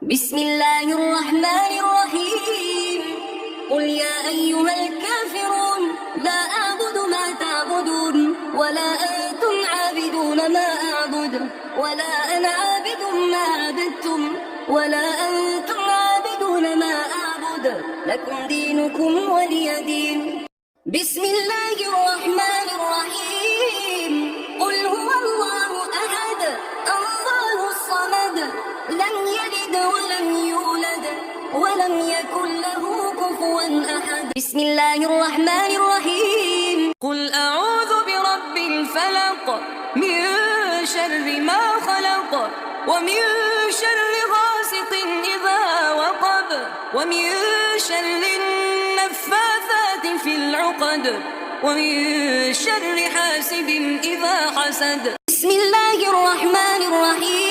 بسم الله الرحمن الرحيم. قل يا أيها الكافرون لا أعبد ما تعبدون ولا أنتم عابدون ما أعبد ولا أنا عابد ما عبدتم ولا أنتم عابدون ما أعبد لكم دينكم ولي دين. بسم الله الرحمن الرحيم. قل هو الله أحد الله الصمد لم يلد ولم يولد ولم يكن له كفوا أحد. بسم الله الرحمن الرحيم. قل أعوذ برب الفلق من شر ما خلق ومن شر غاسق إذا وقب ومن شر النفاثات في العقد ومن شر حاسد إذا حسد. بسم الله الرحمن الرحيم.